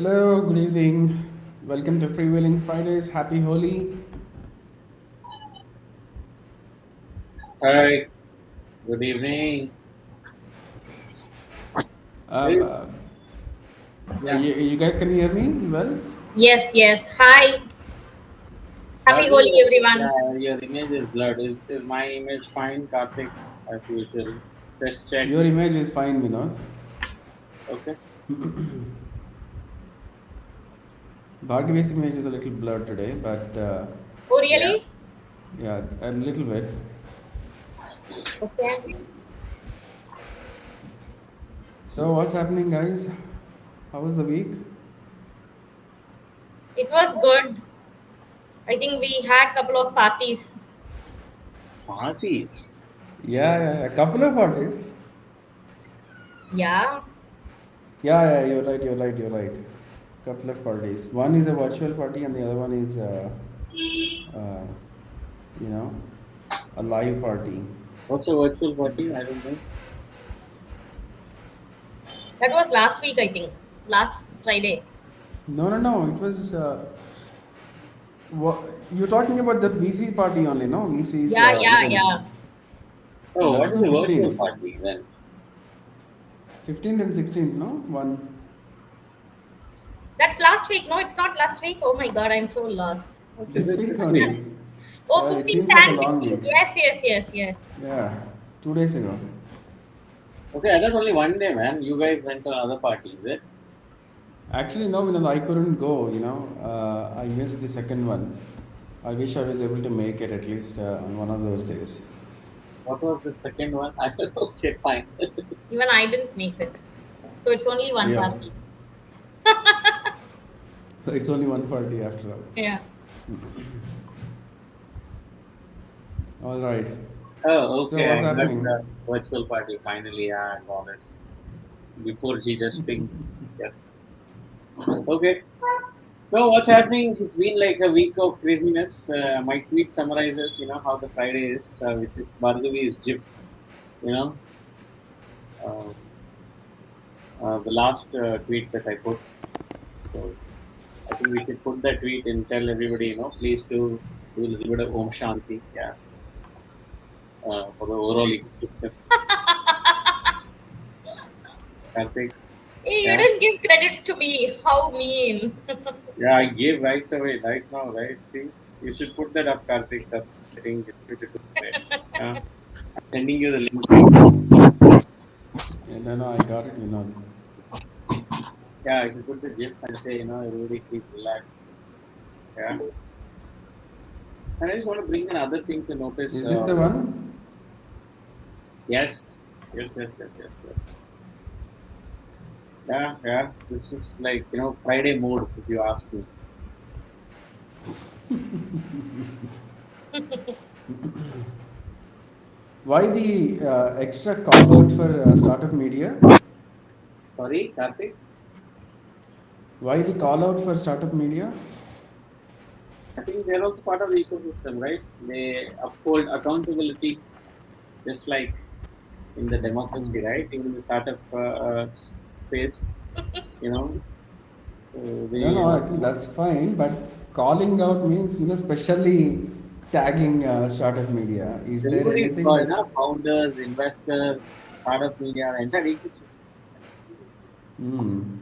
Hello, good evening. Welcome to Freewheeling Fridays. Happy Holi. Hi, good evening. Um, Please, uh, yeah. you guys can hear me well? Yes, yes. Hi. Happy Pardon, Holi, everyone. your image is blurred. Is my image fine, Karthik, as usual? Just check. Your image is fine, Vinod. Okay. Bhargavi's image is a little blurred today, but Oh, Yeah. really? yeah, a little bit. Okay. So, what's happening, guys? How was the week? It was good. I think we had couple of parties. Parties. Yeah, a couple of parties. Yeah. You're right. Couple of parties. One is a virtual party, and the other one is, uh, you know, a live party. What's a virtual party? I don't know. That was last week, I think. Last Friday. No. It was. You're talking about the VC party only, no? VC's Yeah, yeah, event. yeah. Oh, That what was is on a virtual 15th. party then? 15th and 16th, no? One. That's last week. No, it's not last week. Oh my god, I'm so lost. Okay. This This is week 16. only. Oh, It 15th seems like a and long 16th. week. Yes, yes, yes, yes. Yeah, 2 days ago. Okay, I thought only one day, man. You guys went to another party, is it? Actually, no, I couldn't go, I missed the second one. I wish I was able to make it at least on one of those days. What was the second one? I okay, fine. Even I didn't make it. So it's only one Yeah. party. So it's only one party after all. Yeah. All right. Oh, So okay. what's I got happening? the virtual party finally. Yeah, I got it. Before she just pinged. Yes. Okay. No, what's happening? It's been like a week of craziness. My tweet summarizes, how the Friday is, which is Bhargavi's GIF, you know, uh, the last tweet that I put. So I think we should put that tweet and tell everybody, please do a little bit of Om Shanti, yeah, for the overall ecosystem. Karthik, Hey, you yeah, didn't give credits to me. How mean. yeah, I gave right away, right now, right? See, you should put that up, Karthik. That I think you should do it. Yeah, I'm sending you the link. Yeah, no, I got it, Yeah, if you put the GIF and say, everybody please relax. Yeah. And I just want to bring another thing to notice. Is this the one? Yes, yes. Yeah. This is like, Friday mode, if you ask me. Why the extra call out for startup media? Sorry, Karthik? Why the call out for startup media? I think they're also part of the ecosystem, right? They uphold accountability, just like in the democracy, right? Even in the startup space, you know, No, I think that's fine. But calling out means, especially tagging startup media. Is there everybody is anything called, that? founders, investors, startup media, the entire ecosystem. Hmm.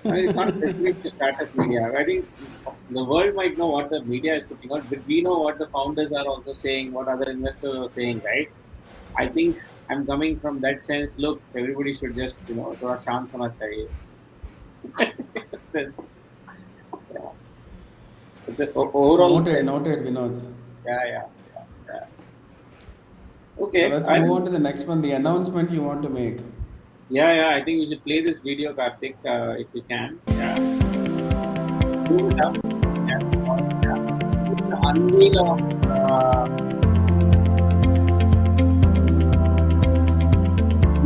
I mean, it's not specific to startup media. I think the world might know what the media is putting out, but we know what the founders are also saying, what other investors are saying, right? I think I'm coming from that sense. Look, everybody should just, थोड़ा शांत होना चाहिए. Yeah. But the overall sense, Noted, Vinod. yeah. So Okay, let's I move think, on to the next one. The announcement you want to make. yeah. I think we should play this video, Karthik, if you can. Yeah, do it up. Yeah. It's the unveil of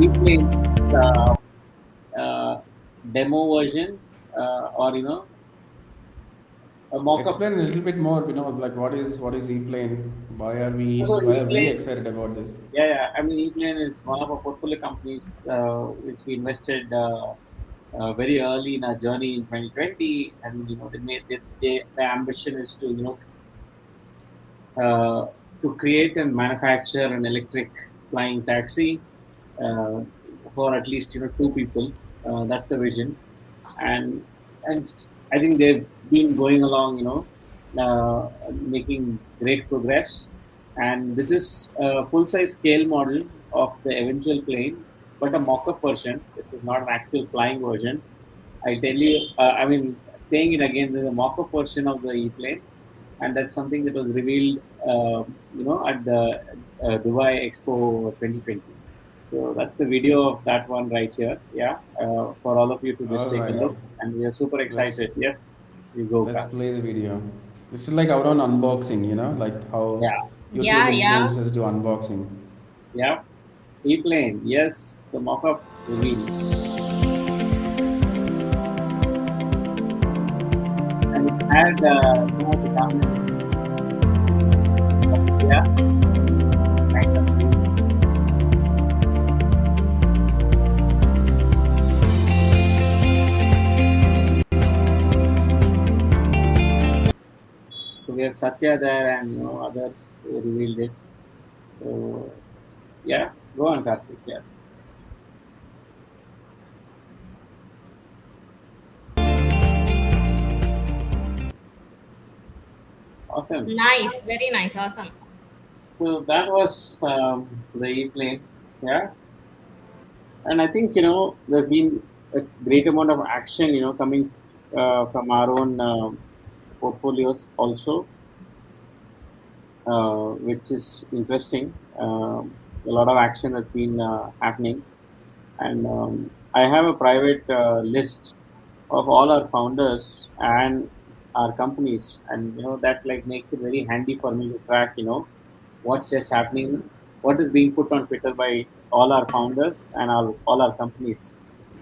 replay uh, demo version, or a mock-up. Explain a little bit more, like what is e-plane? So Why are we ePlane, excited about this? yeah. I mean, ePlane is one of our portfolio companies which we invested. very early in our journey in 2020, and the ambition is to uh, to create and manufacture an electric flying taxi uh, for at least two people. That's the vision, and I think they've been going along, making great progress. And this is a full size scale model of the eventual plane, but a mock up version. This is not an actual flying version. I tell you, I mean, saying it again, there's a mock up version of the E plane, and that's something that was revealed, at the Dubai Expo 2020. So that's the video of that one right here. Yeah, for all of you to just All take a right. look, and we are super Let's excited. Yes, you go, let's Karthik. play the video. This is like our own unboxing, like how Yeah, YouTube Yeah, yeah. influencers do unboxing. yeah. E-plane. Yes, the mock-up reveal, and it had some of the dominant. Yeah, kind of thing. So we have Satya there, and others who revealed it. So yeah, go on, Karthik. Yes, awesome. Nice, very nice, awesome. So that was the E-plane. Yeah, and I think there's been a great amount of action coming from our own portfolios also, which is interesting. A lot of action that's been happening, and I have a private list of all our founders and our companies, and that like makes it very handy for me to track what's just happening, what is being put on Twitter by all our founders and all our companies.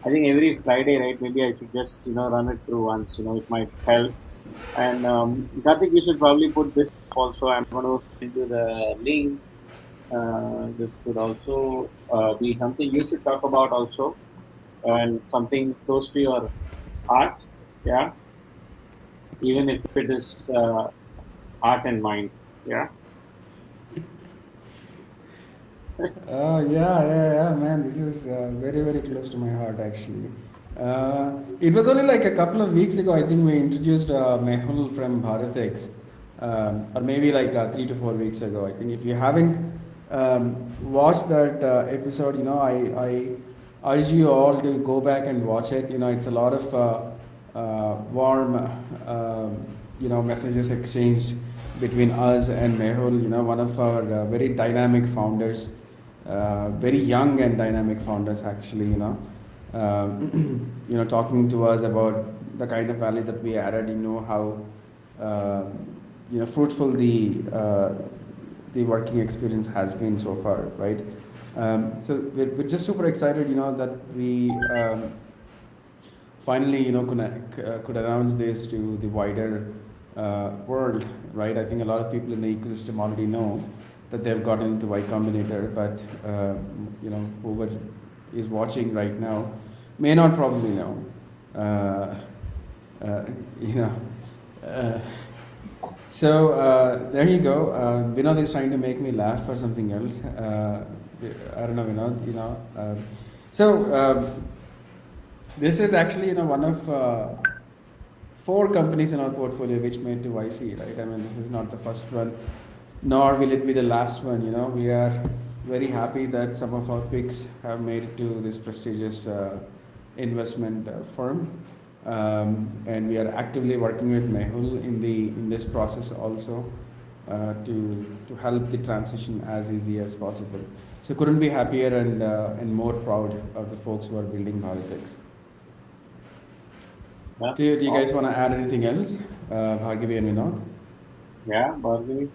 I think every Friday, right? Maybe I should just run it through once. It might help. And Karthik, you should probably put this also. I'm going to send you the link. This could also be something you should talk about also, and something close to your heart. Yeah, even if it is heart and mind. Yeah. Yeah, man. This is very, very close to my heart, actually. It was only like a couple of weeks ago, I think we introduced Mehul from Bharatex, or maybe like 3 to 4 weeks ago. I think if you haven't watched that episode, I urge you all to go back and watch it. It's a lot of warm, messages exchanged between us and Mehul, one of our very dynamic founders, very young and dynamic founders actually, talking to us about the kind of value that we added, how, fruitful the working experience has been so far, right? So we're just super excited, that we finally, could announce this to the wider world, right? I think a lot of people in the ecosystem already know that they've gotten into Y Combinator, but whoever is watching right now may not probably know. Uh, uh, you know. Uh, so there you go. Vinod is trying to make me laugh for something else. I don't know, Vinod. So this is actually one of four companies in our portfolio which made to YC, right? I mean, this is not the first one, nor will it be the last one. We are very happy that some of our picks have made it to this prestigious investment firm, and we are actively working with Mehul in this process also to help the transition as easy as possible. So couldn't be happier and more proud of the folks who are building Bharitex. Do That's you guys awesome. want to add anything else, Bhargavi and Vinod? Yeah, Bhargavi.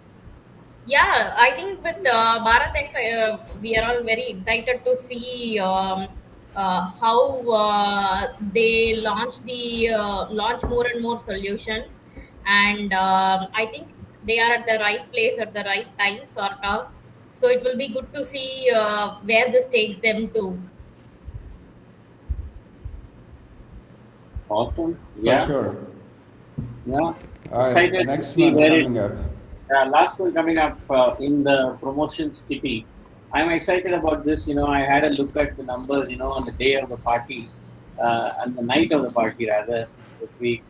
Yeah, I think with BharatX, we are all very excited to see how they launch more and more solutions, and I think they are at the right place at the right time, sort of. So it will be good to see where this takes them to. Awesome. for Yeah. sure. Yeah. All right, the Excited to next see one where it. coming up. Last one coming up in the promotions kitty. I'm excited about this. I had a look at the numbers. On the day of the party, and the night of the party rather this week,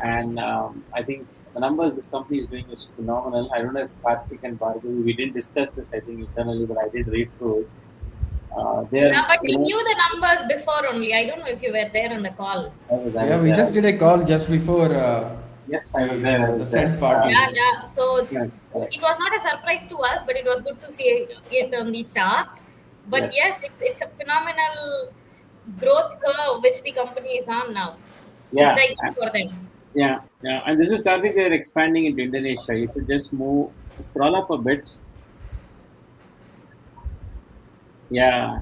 and I think the numbers this company is doing is phenomenal. I don't know if Karthik and Bhargavi, we didn't discuss this I think internally, but I did read through it. Yeah, They're but we knew the numbers before only. I don't know if you were there on the call. I Yeah, was we there. just did a call just before Yes, I was there. I the was there. said party. Yeah, yeah. So Yeah, correct. it was not a surprise to us, but it was good to see it on the chart. But Yes. yes, it's a phenomenal growth curve which the company is on now. Yeah. Exciting for them. Yeah, yeah, and this is Karthik. They're expanding into Indonesia. You should just scroll up a bit. Yeah,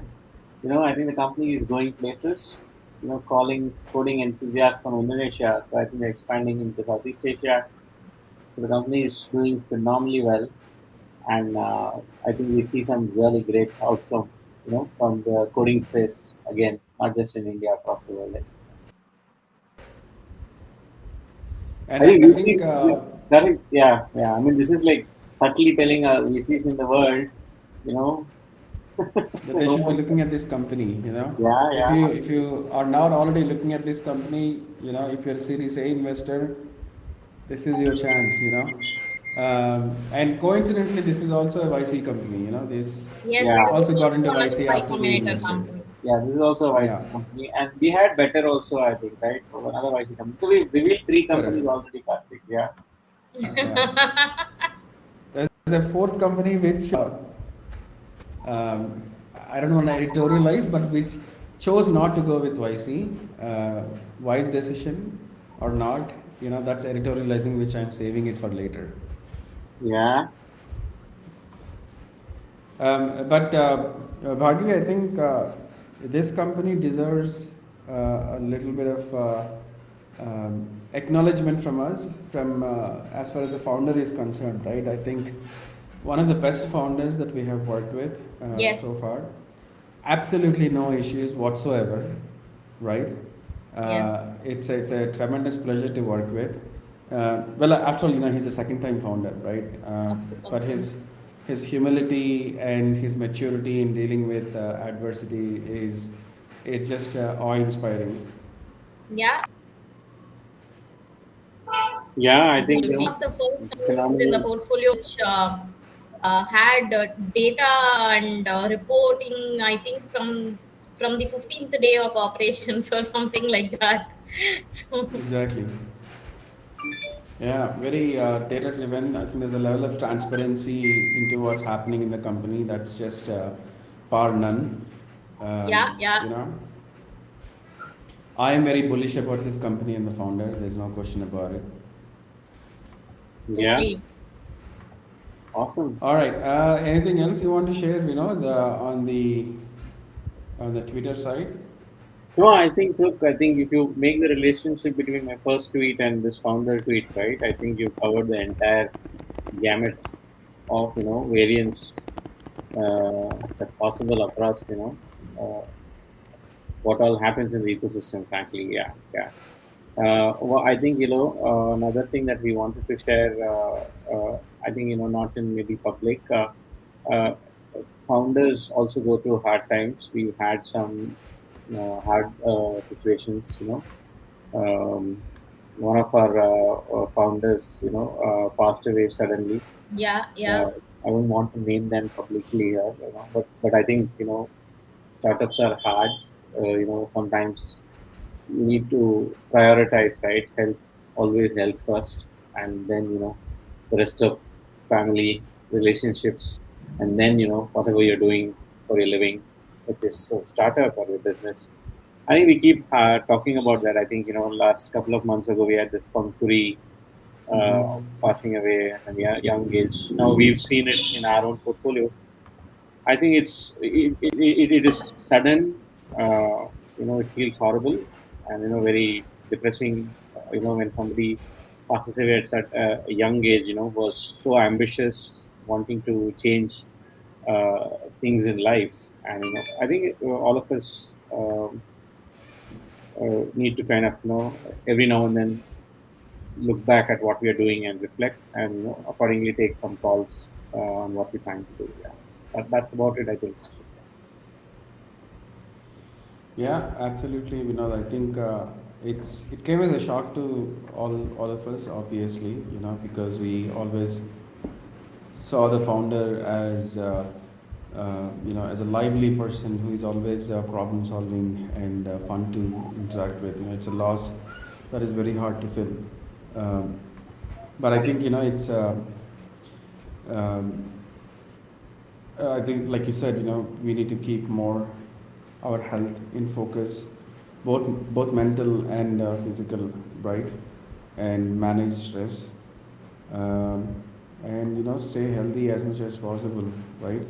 I think the company is going places. Calling coding enthusiasts from Indonesia. So I think they're expanding into Southeast Asia. So the company is doing phenomenally well, and I think we see some really great outcome. From the coding space again, not just in India, across the world. I And think I think that is, yeah, yeah. I mean, this is like subtly telling VCs in the world, you know, that they should be looking at this company. yeah, If yeah, you are not already looking at this company, if you're a Series A investor, this is your chance. And coincidentally, this is also a YC company. This Yes, yeah, yes. This also is got also into one of the YC Y after we Combinator invested. company. yeah. This is also a Yeah, YC company, and we had better also, I think, right? For another YC company. So we revealed three correct. companies already, Karthik. Yeah, Yeah. There's a fourth company which um, I don't want to editorialize, but which chose not to go with YC. Wise decision or not, that's editorializing, which I'm saving it for later. yeah, But Bhargavi, I think this company deserves a little bit of acknowledgement from us, from as far as the founder is concerned, right? I think one of the best founders that we have worked with so Yes, far. Absolutely no issues whatsoever, right? yes. It's a tremendous pleasure to work with. Well, after all, he's a second time founder, right? Of But course. his humility and his maturity in dealing with adversity is just awe inspiring. Yeah, yeah. I think absolutely. One of the first companies in the phenomenal. portfolio which had data and reporting, I think from the 15th day of operations or something like that. So Exactly. Yeah, very data driven. I think there's a level of transparency into what's happening in the company that's just par none. yeah, yeah, You know, I am very bullish about this company and the founder. There's no question about it. Yeah, totally. awesome. All right. Anything else you want to share? On the Twitter side. No, I think, look, I think if you make the relationship between my first tweet and this founder tweet, right, I think you've covered the entire gamut of, variance that's possible across, what all happens in the ecosystem, frankly. Yeah, yeah. Well, I think, another thing that we wanted to share, I think, not in maybe public, uh, founders also go through hard times. We've had some hard situations, one of our founders, passed away suddenly. Yeah, yeah, Uh, I don't want to name them publicly here, but I think startups are hard. Sometimes you need to prioritize, right? Health, always health first, and then the rest of family relationships, and then whatever you're doing for your living, with this startup or your business. I think we keep talking about that. I think last couple of months ago we had this Pankuri passing away at a young age. Now we've seen it in our own portfolio. I think it is sudden. It feels horrible and very depressing. When somebody passes away at such a young age, was so ambitious, wanting to change things in life, and I think all of us need to kind of every now and then look back at what we are doing and reflect, and accordingly take some calls on what we're trying to do. Yeah, that's about it, I think. Yeah, absolutely, Vinod. I think it came as a shock to all of us, obviously, because we always saw the founder as as a lively person who is always problem solving and fun to interact with. It's a loss that is very hard to fill. Um, but I think it's. Um, I think, like you said, we need to keep more our health in focus, both mental and physical, right? And manage stress, um, and stay healthy as much as possible, right?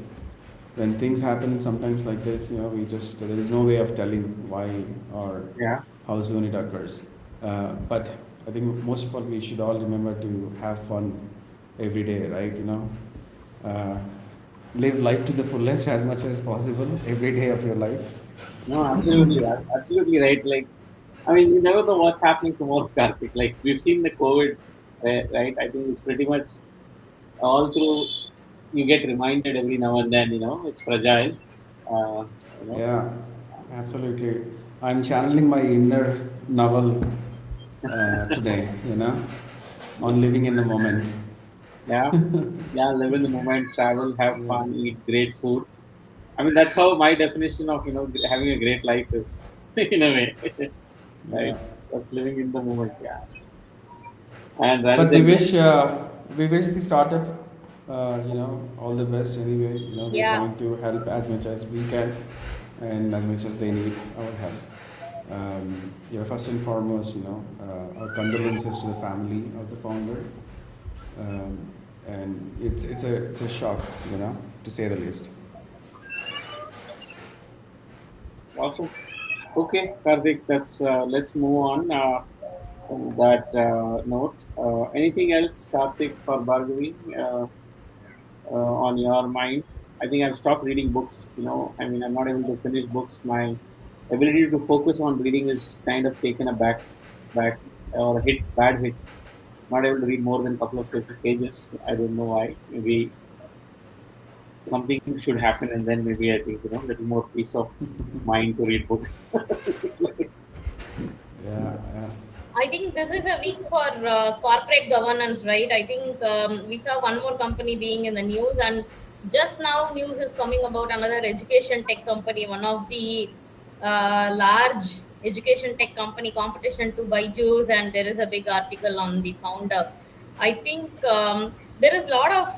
When things happen sometimes like this, we just there is no way of telling why or Yeah, how soon it occurs. But I think most of all, we should all remember to have fun every day, right? Uh, live life to the fullest as much as possible every day of your life. no, absolutely, absolutely right. Like, I mean, you never know what's happening tomorrow, Karthik. Like, we've seen the COVID, right? I think it's pretty much all through. You get reminded every now and then, it's fragile. Uh, you know, Yeah, absolutely. I'm channeling my inner novel today, on living in the moment. yeah, yeah. Live in the moment, travel, have Yeah, fun, eat great food. I mean, that's how my definition of having a great life is, in a way, right? yeah. That's living in the moment, yeah. And rather But we than wish the startup, all the best anyway. We're Yeah. trying to help as much as we can, and as much as they need our help. First and foremost, our condolences to the family of the founder, um, and it's a shock, to say the least. awesome. Okay, Karthik, let's move on that note. Anything else, Karthik or Bhargavi, on your mind? I think I've stopped reading books. I mean, I'm not able to finish books. My ability to focus on reading is kind of taken a back or bad hit. Not able to read more than a couple of pages. I don't know why. Maybe something should happen, and then maybe I think little more peace of mind to read books. Yeah, yeah. I think this is a week for corporate governance, right? I think we saw one more company being in the news, and just now news is coming about another education tech company, one of the large education tech company competition to Byju's, and there is a big article on the founder. I think there is a lot of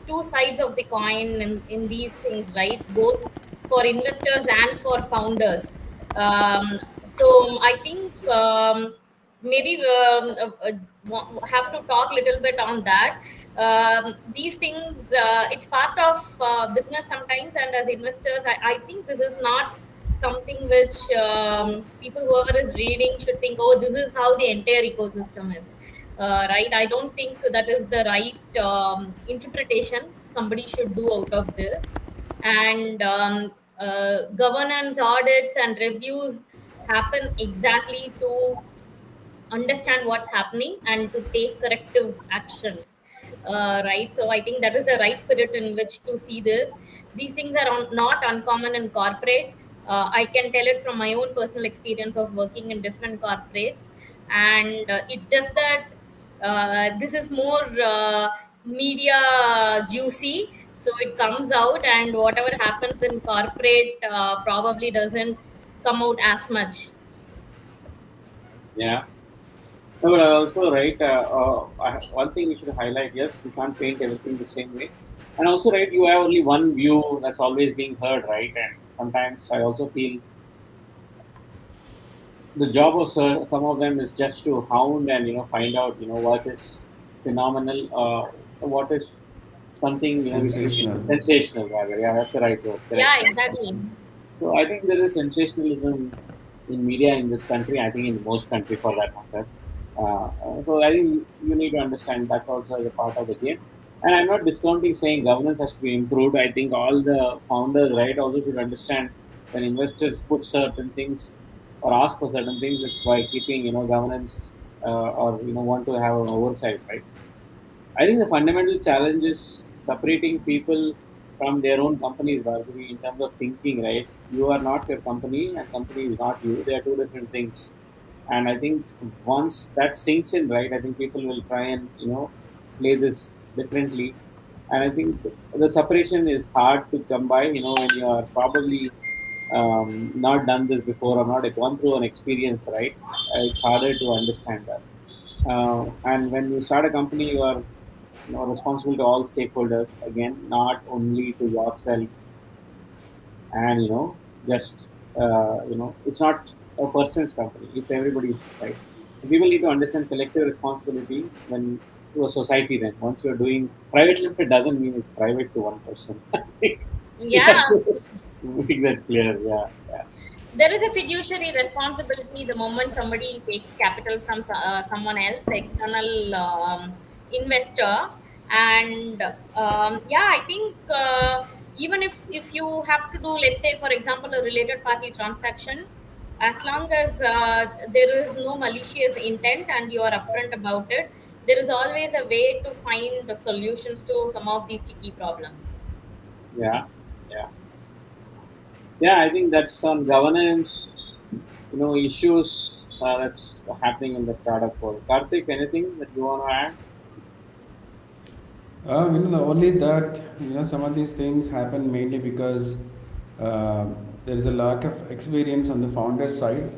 two sides of the coin in these things, right? Both for investors and for founders. So I think maybe have to talk a little bit on that. These things, it's part of business sometimes, and as investors, I think this is not something which people whoever is reading should think, oh, this is how the entire ecosystem is. Right? I don't think that is the right interpretation somebody should do out of this. And governance audits and reviews happen exactly to understand what's happening and to take corrective actions. Right, so I think that is the right spirit in which to see this. These things are not uncommon in corporate. I can tell it from my own personal experience of working in different corporates, and it's just that this is more media juicy, so it comes out, and whatever happens in corporate probably doesn't come out as much. Yeah. No, but also, right, one thing we should highlight, yes, you can't paint everything the same way. And also, right, you have only one view that's always being heard, right? And sometimes I also feel the job of some of them is just to hound and, find out, what is phenomenal, what is something, which is Sensational. sensational, rather. Yeah, that's the right word, correct. Yeah, exactly. So I think there is sensationalism in media in this country. I think in most country for that matter. So I think you need to understand that also as a part of the game. And I'm not discounting saying governance has to be improved. I think all the founders, right, also should understand when investors put certain things. or ask for certain things, it's by keeping governance, or want to have an oversight, right? I think the fundamental challenge is separating people from their own companies, Bhargavi, in terms of thinking, right? You are not your company, and company is not you. They are two different things. And I think once that sinks in, right, I think people will try and play this differently. And I think the separation is hard to come by. When you are probably not done this before or not gone through an experience, right? It's harder to understand that. And when you start a company, you are responsible to all stakeholders again, not only to yourself. And just it's not a person's company, it's everybody's, right? People need to understand collective responsibility when to a society. Then once you're doing private limited doesn't mean it's private to one person. I think we Yeah, have to make that clear. Yeah, yeah, there is a fiduciary responsibility the moment somebody takes capital from someone else, external investor. And yeah, I think even if you have to do, let's say for example, a related party transaction, as long as there is no malicious intent and you are upfront about it, there is always a way to find the solutions to some of these sticky problems. yeah, yeah, yeah. I think that's some governance issues that's happening in the startup world. Karthik, anything that you want to add? The only that some of these things happen mainly because uh, there is a lack of experience on the founder side.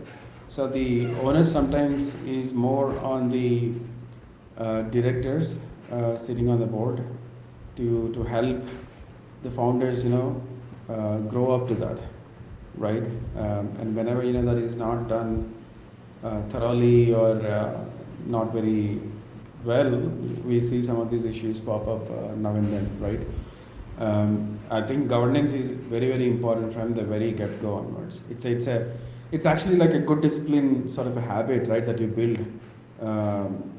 So the owner sometimes is more on the directors sitting on the board to help the founders grow up to that, right? And whenever that is not done thoroughly or not very well, we see some of these issues pop up now and then, right? I think governance is very very important from the very get go onwards. It's actually like a good discipline sort of a habit, right? That you build.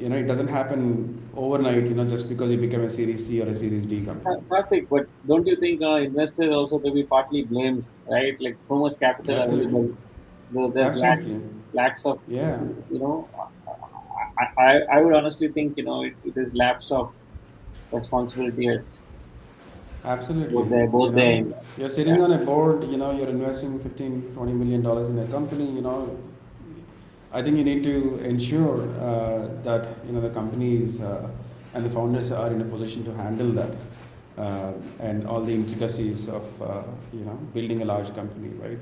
It doesn't happen overnight. Just because you become a Series C or a Series D company. Traffic, but don't you think investors also to be partly blamed, right? Like so much capital Absolutely, available, though there's absolutely, lacks of, yeah, I would honestly think it is lapse of responsibility at absolutely. both their ends. You're Yeah, sitting on a board. You're investing 15-20 million dollars in a company. I think you need to ensure that the companies and the founders are in a position to handle that and all the intricacies of building a large company, right?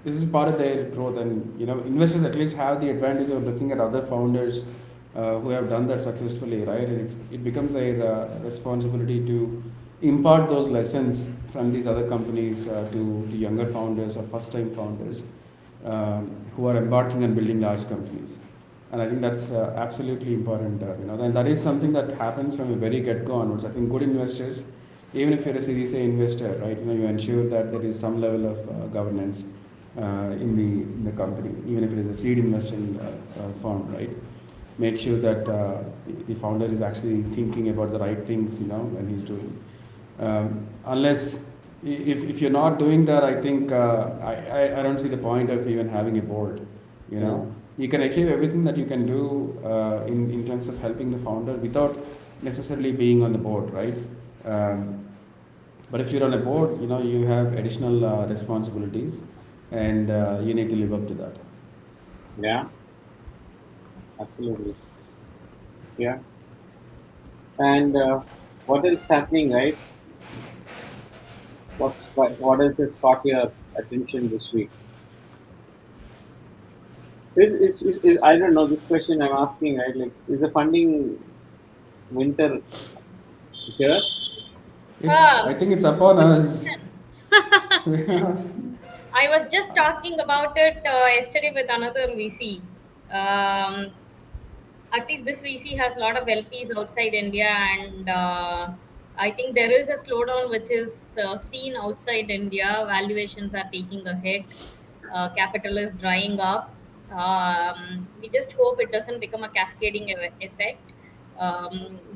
This is part of their growth, and investors at least have the advantage of looking at other founders who have done that successfully, right? And it becomes their responsibility to impart those lessons from these other companies to younger founders or first time founders who are embarking on building large companies. And I think that's absolutely important. And that is something that happens from a very get go onwards. I think good investors, even if you're a Series A investor, right, you ensure that there is some level of governance in the company, even if it is a seed investing firm, right? Make sure that the founder is actually thinking about the right things, when he's doing. Unless if you're not doing that, I think I don't see the point of even having a board. yeah, You can achieve everything that you can do in terms of helping the founder without necessarily being on the board, right? Um, but if you're on a board, you have additional responsibilities, and you need to live up to that. yeah, absolutely. Yeah, and what else happening, right? What else has caught your attention this week? Is I don't know this question I'm asking, right? Like, is the funding winter here? I Ah, think it's upon good us. question. I was just talking about it yesterday with another VC. Um, at least this VC has a lot of LPs outside India, and I think there is a slowdown which is seen outside India. Valuations are taking a hit, capital is drying up. We just hope it doesn't become a cascading effect,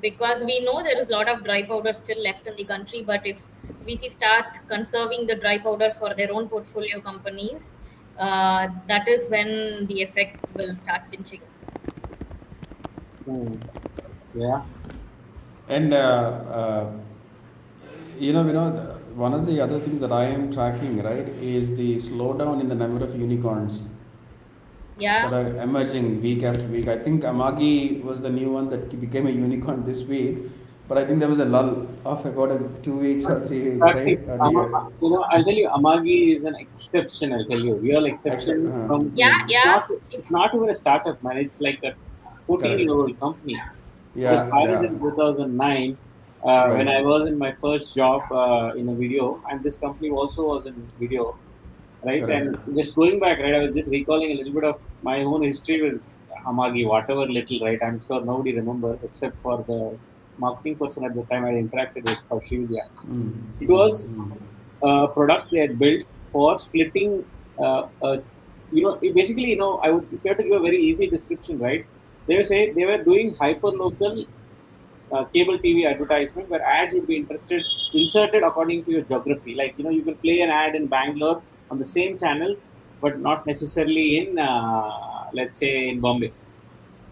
because we know there is a lot of dry powder still left in the country. But if VC start conserving the dry powder for their own portfolio companies, that is when the effect will start pinching. Hmm. Yeah. And one of the other things that I am tracking, right, is the slowdown in the number of unicorns that Yeah. are emerging week after week. I think Amagi was the new one that became a unicorn this week, but I think there was a lull of about 2 weeks or 3 weeks, right, Practic- earlier. I'll tell you, Amagi is an exception. I'll tell you, real Except, exception. From Yeah, yeah. it's not even a startup, man. It's like a 14-year correct. old company. It was Yeah, started yeah, in 2009 when right, I was in my first job in a video, and this company also was in video, right? correct. And just going back, right, I was just recalling a little bit of my own history with Amagi, whatever little, right? I'm sure nobody remembers except for the marketing person at the time I interacted with, Kaushilya. Mm, It mm, was mm. a product they had built for splitting. Basically, I would, if you have to give a very easy description, right? They were say they were doing hyper local cable TV advertisement where ads would be inserted according to your geography. Like you can play an ad in Bangalore on the same channel, but not necessarily in let's say in Bombay.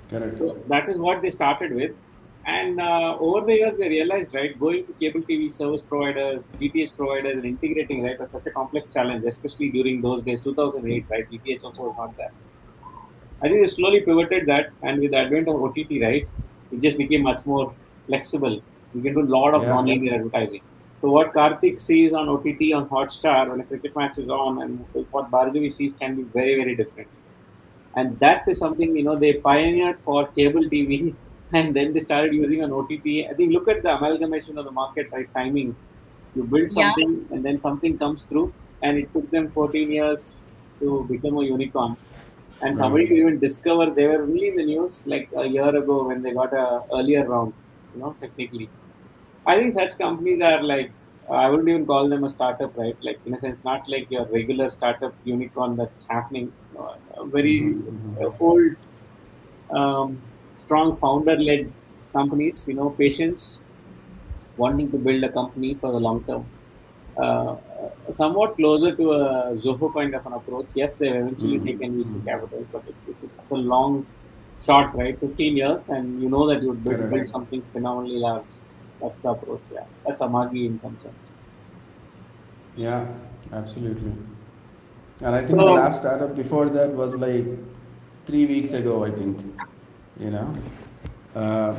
Correct. So that is what they started with. And over the years, they realized, right, going to cable TV service providers, DTH providers, and integrating, right, was such a complex challenge, especially during those days, 2008, right? DTH also was not there. I think they slowly pivoted that, and with the advent of OTT, right, it just became much more flexible. You can do a lot of Yeah, non-linear advertising. So what Karthik sees on OTT on Hotstar when a cricket match is on, and what Bhargavi sees can be very, very different. And that is something they pioneered for cable TV, and then they started using on OTT. I think look at the amalgamation of the market, right? Timing. You build Yeah. something, and then something comes through, and it took them 14 years to become a unicorn. And right. somebody to even discover, they were really in the news like a year ago when they got a earlier round. Technically, I think such companies are like I wouldn't even call them a startup, right? Like in a sense, not like your regular startup unicorn that's happening. A very old, strong founder-led companies. Patience, wanting to build a company for the long term. Somewhat closer to a Zoho kind of an approach. Yes, they've eventually taken VC capital, but it's a long shot, right? 15 years, and you know that you would build Correct. something phenomenally large. That's the approach, yeah. That's Amagi in some sense. Yeah, absolutely. And I think the So, last startup before that was like 3 weeks ago, I think. You know, uh,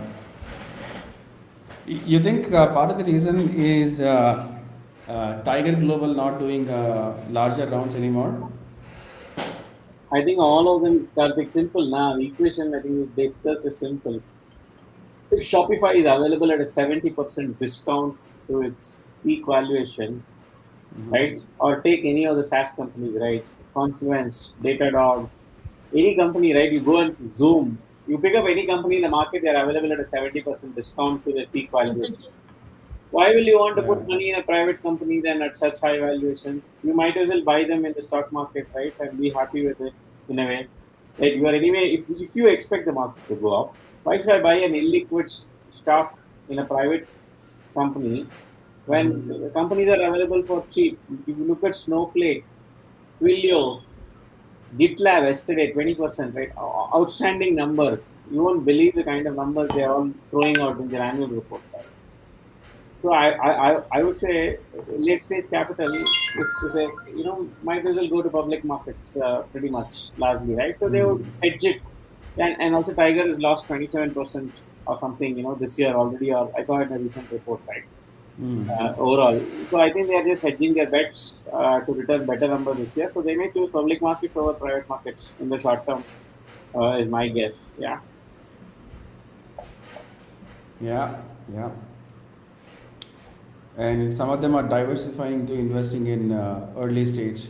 you think part of the reason is Tiger Global not doing larger rounds anymore? I think all of them start like simple now. The equation I think we discussed is simple. If Shopify is available at a 70% discount to its peak valuation, right? Or take any of the SaaS companies, right? Confluence, Datadog, any company, right? You go and Zoom, you pick up any company in the market, they're available at a 70% discount to their peak valuation. Why will you want to Yeah, put money in a private company then at such high valuations? You might as well buy them in the stock market, right? And be happy with it in a way. Like you are anyway, if you expect the market to go up, why should I buy an illiquid stock in a private company when the companies are available for cheap? If you look at Snowflake, Twilio, GitLab yesterday, 20%, right? Outstanding numbers. You won't believe the kind of numbers they're all throwing out in their annual report, right? So I would say late stage capital is a, might as well go to public markets pretty much largely, right? So they would hedge it. And also Tiger has lost 27% or something, this year already, or I saw it in a recent report, right? Overall. So I think they are just hedging their bets to return better number this year. So they may choose public markets over private markets in the short term, is my guess. Yeah. yeah, yeah. And some of them are diversifying to investing in early stage,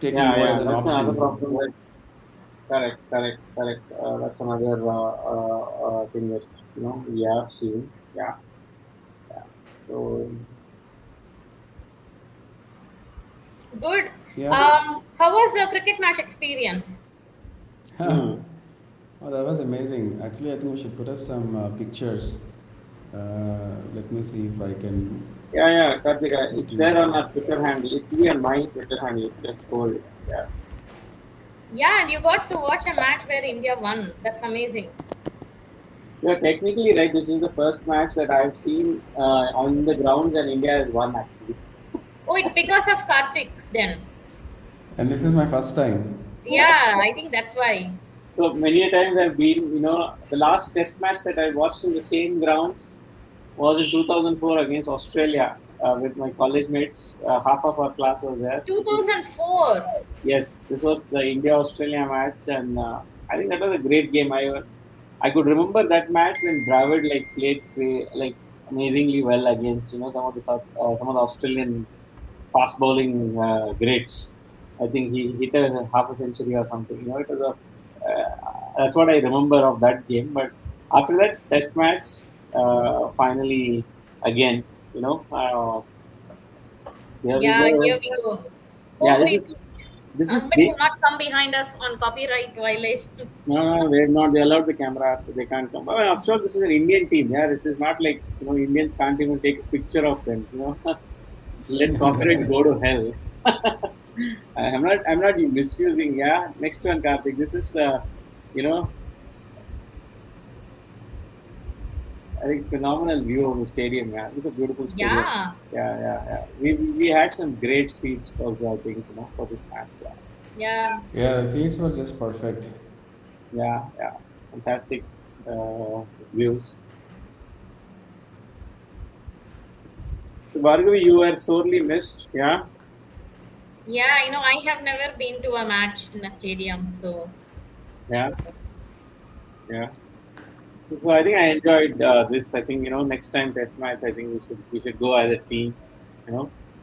taking Yeah, more yeah. as an That's another option. problem. Correct, correct, correct. That's another thing that we are seeing. Yeah, yeah. So Good. Yeah. How was the cricket match experience? hmm. Oh, that was amazing. Actually, I think we should put up some pictures. Let me see if I can. Yeah, Karthika. It's there on our Twitter handle. It will be on my Twitter handle. Just hold it. Yeah. Yeah, and you got to watch a match where India won. That's amazing. You're technically right. This is the first match that I've seen on the grounds, and India has won actually. Oh, it's because of Karthik then. And this is my first time. Yeah, I think that's why. So many a times I've been, the last Test match that I watched in the same grounds was in 2004 against Australia with my college mates. Half of our class was there. This was 2004. Yes, this was the India Australia match, and I think that was a great game. I could remember that match when Dravid played like amazingly well against some of the some of the Australian fast bowling greats. I think he hit a half a century or something. It was that's what I remember of that game. But after that Test match, finally again, you know, uh, here we Yeah, here go. we go. Yeah, Hope this we is this is somebody will not come behind us on copyright violations. no, they're not. They allowed the cameras, so they can't come. But I'm sure this is an Indian team. Yeah, this is not like Indians can't even take a picture of them. Let copyright go to hell. I'm not misusing. Yeah, next one, Karthik. This is you know I think phenomenal view of the stadium. Yeah, it's a beautiful stadium. Yeah, Yeah. We had some great seats also. I think for this match. Yeah, yeah, Yeah, the seats were just perfect. yeah. Fantastic views. So, Bhargavi, you were sorely missed. Yeah. yeah. I have never been to a match in a stadium, so Yeah, yeah. So I think I enjoyed this. I think next time Test match, I think we should go as a team.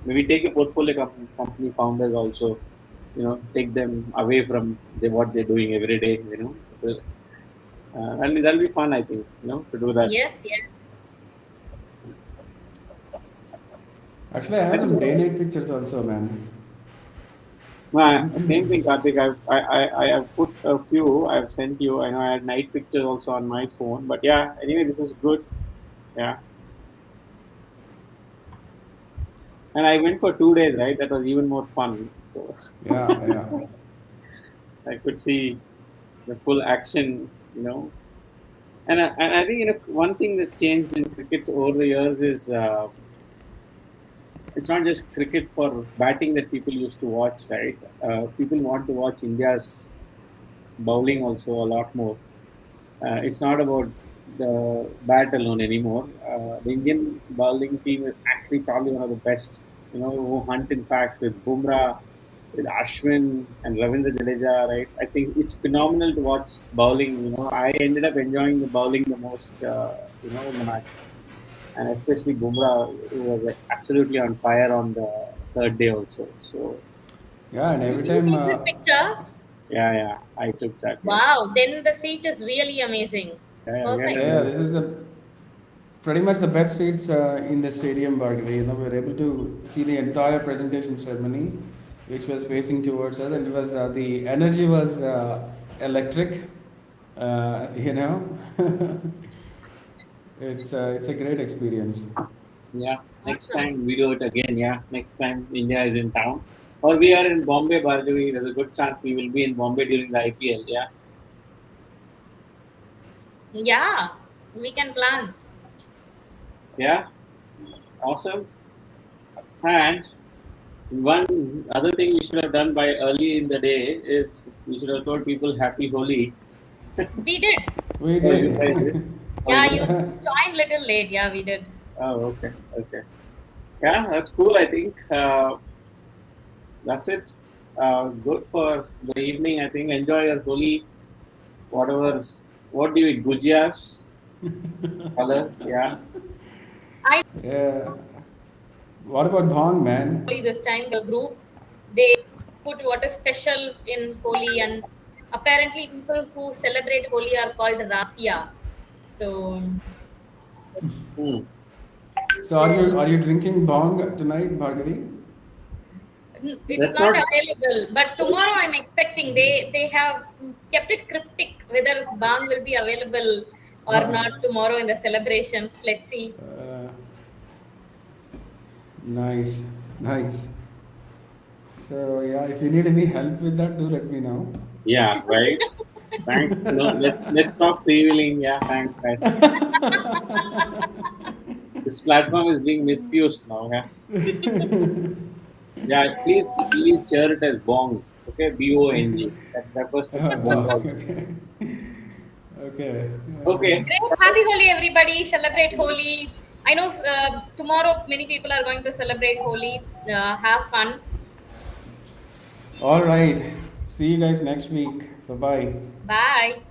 Maybe take a portfolio company founders also. Take them away from what they're doing every day. That'll be fun. I think to do that. yes, yes. Actually, I I have some think day night pictures also, man. same thing, Karthik. I have put a few. I've sent you. I know I had night pictures also on my phone. But yeah. Anyway, this is good. Yeah. And I went for 2 days. Right. That was even more fun. So. Yeah, yeah. I could see the full action, and I think one thing that's changed in cricket over the years is it's not just cricket for batting that people used to watch, right? People want to watch India's bowling also a lot more. It's not about the bat alone anymore. The Indian bowling team is actually probably one of the best, who hunt in packs with Bumrah, with Ashwin and Ravindra Jadeja, right? I think it's phenomenal to watch bowling. I ended up enjoying the bowling the most, in the match, and especially Bumrah, who was absolutely on fire on the third day also. So Yeah, and Did every you time, take this picture? yeah, I took that. Yes, Wow, then the seat is really amazing. yeah. Perfect. yeah, this is the pretty much the best seats in the stadium, Bhargavi. We were able to see the entire presentation ceremony, which was facing towards us, and it was the energy was electric. You know, it's a great experience. Yeah, next Awesome. time we do it again. Yeah, next time India is in town, or we are in Bombay, Bhargavi. There's a good chance we will be in Bombay during the IPL. Yeah, Yeah, we can plan. yeah, awesome. And one other thing we should have done by early in the day is we should have told people Happy Holi. We did. We Oh, you guys did. did? Oh, Yeah, you you did? joined little late. Yeah, we did. Oh, okay. Yeah, that's cool. I think that's it. Good for the evening. I think enjoy your Holi. Whatever. What do you eat? Gujias, color. Yeah. I Yeah. What about Bhong, man? Holi this time the group they put what is special in Holi, and apparently people who celebrate Holi are called Rasia. So Hmm. So are you drinking Bhong tonight, Bhargavi? it's That's not not. available. But tomorrow I'm expecting they have kept it cryptic whether Bang will be available or Uh, not tomorrow in the celebrations. Let's see. uh, Nice, nice. So yeah, if you need any help with that, do let me know. Yeah, right. Thanks. No, let's stop freewheeling. Yeah, thanks, guys. This platform is being misused now. Yeah, yeah. Please share it as bong. Okay, BONG. That was to bong Wow, also. okay. Okay. Okay. Great. Happy Holi, everybody. Celebrate Holi. I know tomorrow many people are going to celebrate Holi. Have fun. All right. See you guys next week. Bye bye. Bye.